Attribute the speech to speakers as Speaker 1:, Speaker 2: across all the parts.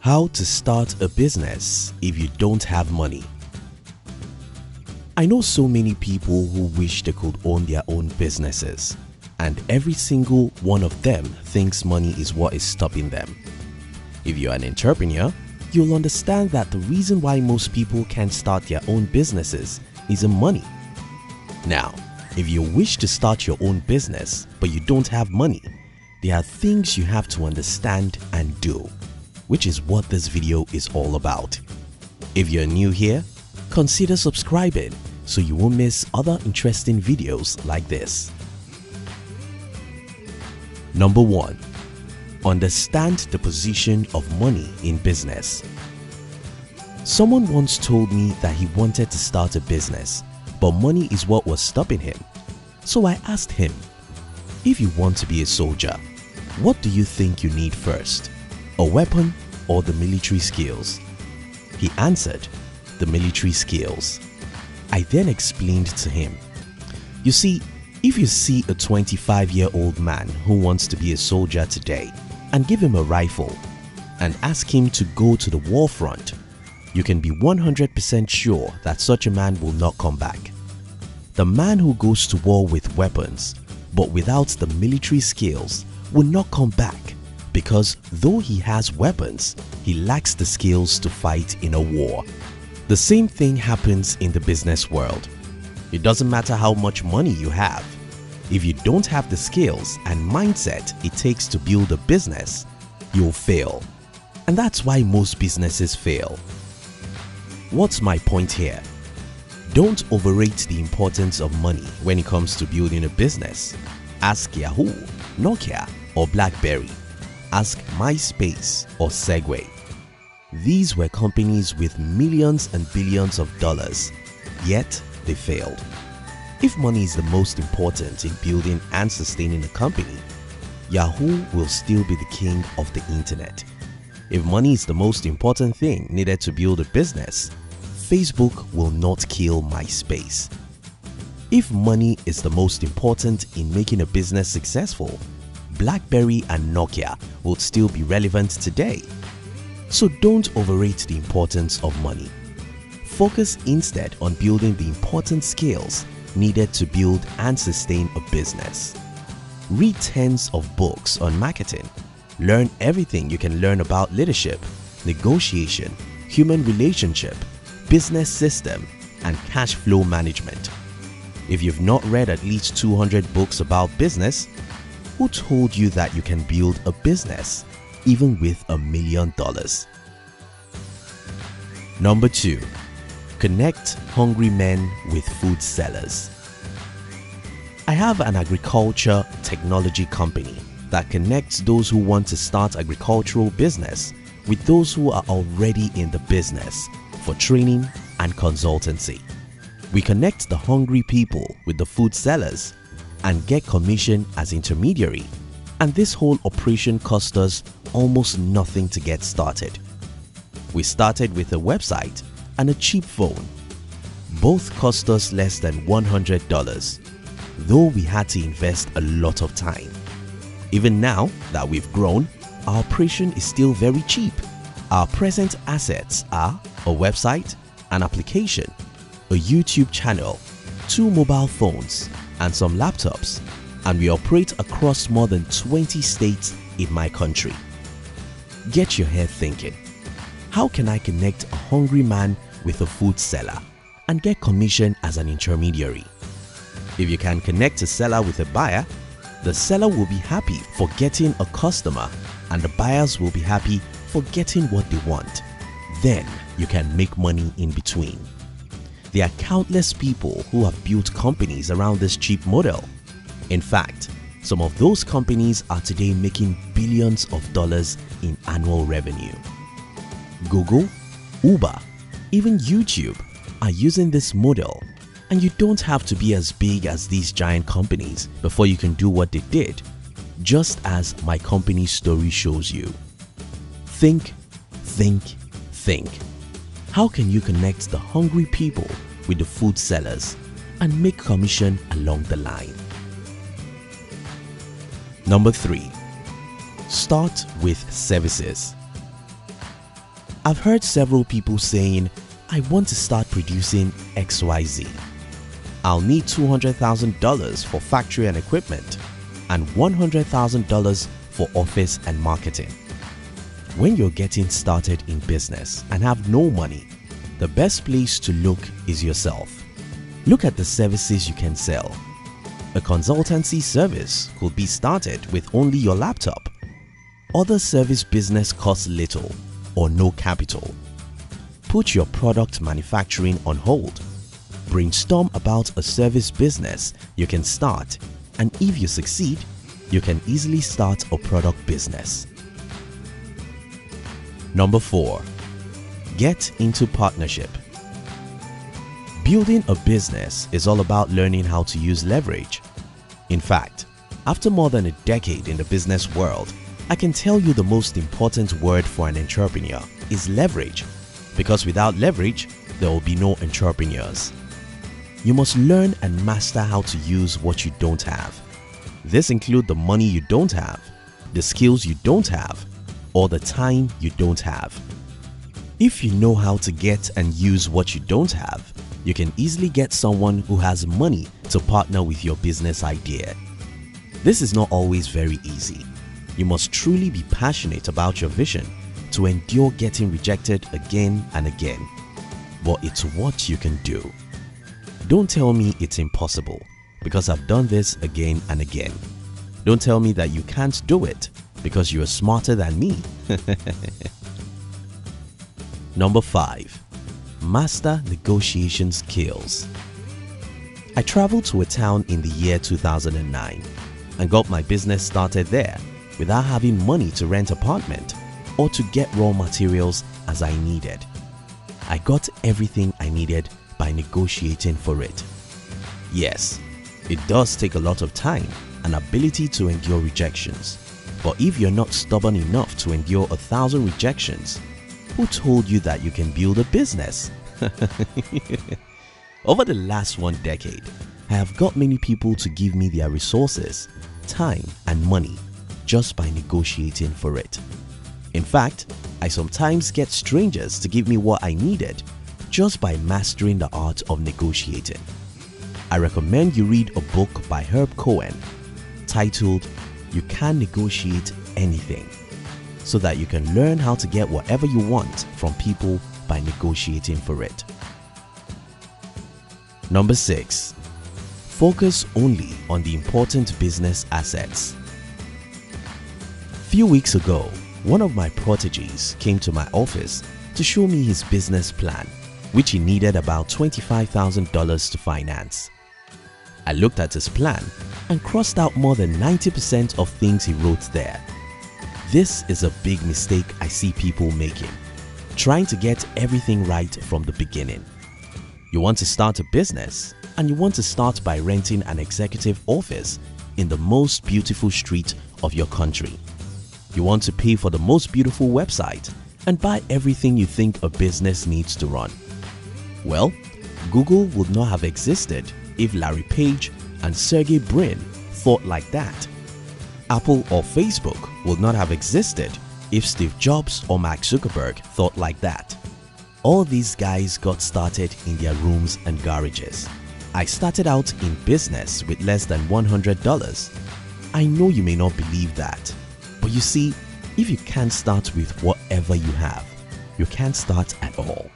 Speaker 1: How to start a business if you don't have money. I know so many people who wish they could own their own businesses, and every single one of them thinks money is what is stopping them. If you're an entrepreneur, you'll understand that the reason why most people can't start their own businesses is money. Now, if you wish to start your own business but you don't have money, there are things you have to understand and do, which is what this video is all about. If you're new here, consider subscribing so you won't miss other interesting videos like this. Number 1. Understand the position of money in business. Someone once told me that he wanted to start a business, but money is what was stopping him. So I asked him, if you want to be a soldier, what do you think you need first? A weapon or the military skills? He answered, the military skills. I then explained to him, you see, if you see a 25-year-old man who wants to be a soldier today and give him a rifle and ask him to go to the war front, you can be 100% sure that such a man will not come back. The man who goes to war with weapons but without the military skills will not come back, because though he has weapons, he lacks the skills to fight in a war. The same thing happens in the business world. It doesn't matter how much money you have. If you don't have the skills and mindset it takes to build a business, you'll fail. And that's why most businesses fail. What's my point here? Don't overrate the importance of money when it comes to building a business. Ask Yahoo, Nokia or BlackBerry. Ask MySpace or Segway. These were companies with millions and billions of dollars, yet they failed. If money is the most important in building and sustaining a company, Yahoo will still be the king of the internet. If money is the most important thing needed to build a business, Facebook will not kill MySpace. If money is the most important in making a business successful, BlackBerry and Nokia would still be relevant today. So don't overrate the importance of money. Focus instead on building the important skills needed to build and sustain a business. Read tens of books on marketing. Learn everything you can learn about leadership, negotiation, human relationship, business system, and cash flow management. If you've not read at least 200 books about business, who told you that you can build a business even with $1 million? Number 2. Connect hungry men with food sellers. I have an agriculture technology company that connects those who want to start agricultural business with those who are already in the business for training and consultancy. We connect the hungry people with the food sellers and get commission as intermediary, and this whole operation cost us almost nothing to get started. We started with a website and a cheap phone. Both cost us less than $100, though we had to invest a lot of time. Even now that we've grown, our operation is still very cheap. Our present assets are a website, an application, a YouTube channel, 2 mobile phones, and some laptops, and we operate across more than 20 states in my country. Get your head thinking. How can I connect a hungry man with a food seller and get commission as an intermediary? If you can connect a seller with a buyer, the seller will be happy for getting a customer and the buyers will be happy for getting what they want. Then you can make money in between. There are countless people who have built companies around this cheap model. In fact, some of those companies are today making billions of dollars in annual revenue. Google, Uber, even YouTube are using this model, and you don't have to be as big as these giant companies before you can do what they did, just as my company's story shows you. Think, think, think. How can you connect the hungry people with the food sellers and make commission along the line? Number 3. Start with services. I've heard several people saying, I want to start producing XYZ. I'll need $200,000 for factory and equipment and $100,000 for office and marketing. When you're getting started in business and have no money, the best place to look is yourself. Look at the services you can sell. A consultancy service could be started with only your laptop. Other service business costs little or no capital. Put your product manufacturing on hold. Brainstorm about a service business you can start, and if you succeed, you can easily start a product business. Number 4. Get into partnership. Building a business is all about learning how to use leverage. In fact, after more than a decade in the business world, I can tell you the most important word for an entrepreneur is leverage, because without leverage, there will be no entrepreneurs. You must learn and master how to use what you don't have. This includes the money you don't have, the skills you don't have, or the time you don't have. If you know how to get and use what you don't have, you can easily get someone who has money to partner with your business idea. This is not always very easy. You must truly be passionate about your vision to endure getting rejected again and again. But it's what you can do. Don't tell me it's impossible, because I've done this again and again. Don't tell me that you can't do it, because you are smarter than me. Number 5. Master negotiation skills. I traveled to a town in the year 2009 and got my business started there without having money to rent an apartment or to get raw materials as I needed. I got everything I needed by negotiating for it. Yes, it does take a lot of time and ability to endure rejections, but if you're not stubborn enough to endure 1,000 rejections, who told you that you can build a business? Over the last 1 decade, I have got many people to give me their resources, time and money just by negotiating for it. In fact, I sometimes get strangers to give me what I needed just by mastering the art of negotiating. I recommend you read a book by Herb Cohen titled You Can Negotiate Anything, so that you can learn how to get whatever you want from people by negotiating for it. Number 6. Focus only on the important business assets. Few weeks ago, one of my proteges came to my office to show me his business plan, which he needed about $25,000 to finance. I looked at his plan and crossed out more than 90% of things he wrote there. This is a big mistake I see people making, trying to get everything right from the beginning. You want to start a business and you want to start by renting an executive office in the most beautiful street of your country. You want to pay for the most beautiful website and buy everything you think a business needs to run. Well, Google would not have existed if Larry Page and Sergey Brin thought like that. Apple or Facebook would not have existed if Steve Jobs or Mark Zuckerberg thought like that. All these guys got started in their rooms and garages. I started out in business with less than $100. I know you may not believe that, but you see, if you can't start with whatever you have, you can't start at all.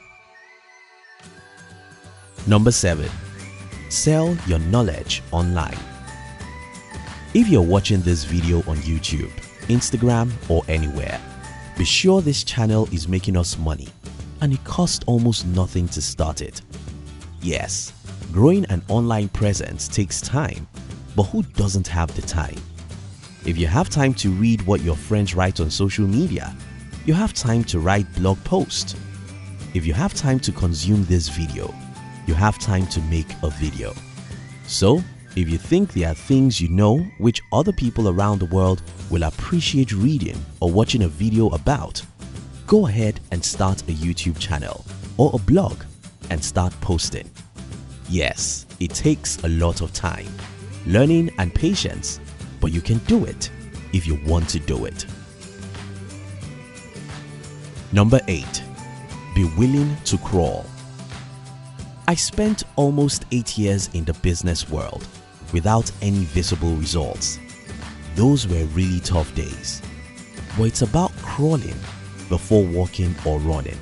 Speaker 1: Number 7. Sell your knowledge online. If you're watching this video on YouTube, Instagram or anywhere, be sure this channel is making us money and it costs almost nothing to start it. Yes, growing an online presence takes time, but who doesn't have the time? If you have time to read what your friends write on social media, you have time to write blog posts. If you have time to consume this video, you have time to make a video. So, if you think there are things you know which other people around the world will appreciate reading or watching a video about, go ahead and start a YouTube channel or a blog and start posting. Yes, it takes a lot of time, learning and patience, but you can do it if you want to do it. Number 8. Be willing to crawl. I spent almost 8 years in the business world without any visible results. Those were really tough days. But it's about crawling before walking or running.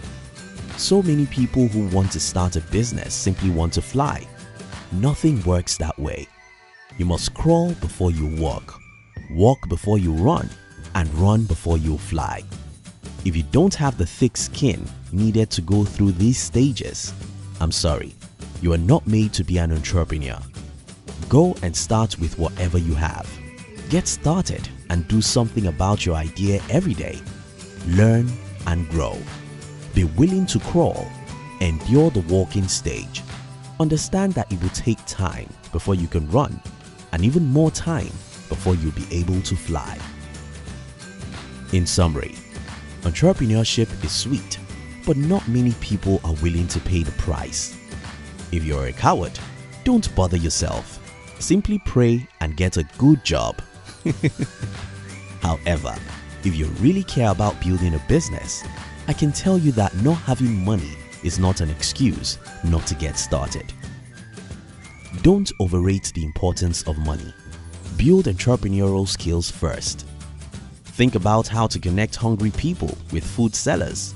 Speaker 1: So many people who want to start a business simply want to fly. Nothing works that way. You must crawl before you walk before you run, and run before you fly. If you don't have the thick skin needed to go through these stages, I'm sorry, you are not made to be an entrepreneur. Go and start with whatever you have. Get started and do something about your idea every day. Learn and grow. Be willing to crawl. Endure the walking stage. Understand that it will take time before you can run, and even more time before you'll be able to fly. In summary, entrepreneurship is sweet, but not many people are willing to pay the price. If you're a coward, don't bother yourself. Simply pray and get a good job. However, if you really care about building a business, I can tell you that not having money is not an excuse not to get started. Don't overrate the importance of money. Build entrepreneurial skills first. Think about how to connect hungry people with food sellers.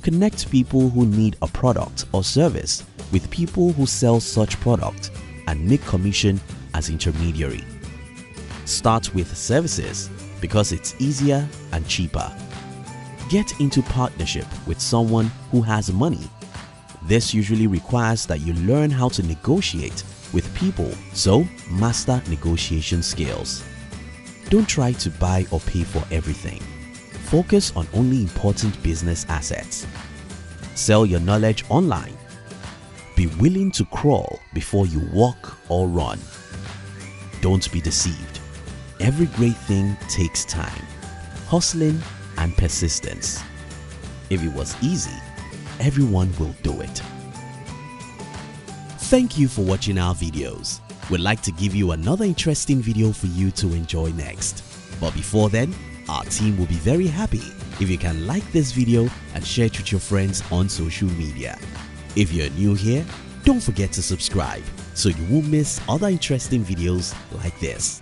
Speaker 1: Connect people who need a product or service with people who sell such product and make commission as intermediary. Start with services because it's easier and cheaper. Get into partnership with someone who has money. This usually requires that you learn how to negotiate with people, so master negotiation skills. Don't try to buy or pay for everything. Focus on only important business assets. Sell your knowledge online. Be willing to crawl before you walk or run. Don't be deceived. Every great thing takes time, hustling and persistence. If it was easy, everyone will do it. Thank you for watching our videos. We'd like to give you another interesting video for you to enjoy next. But before then, our team will be very happy if you can like this video and share it with your friends on social media. If you're new here, don't forget to subscribe so you won't miss other interesting videos like this.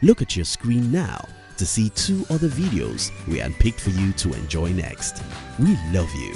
Speaker 1: Look at your screen now to see 2 other videos we handpicked for you to enjoy next. We love you.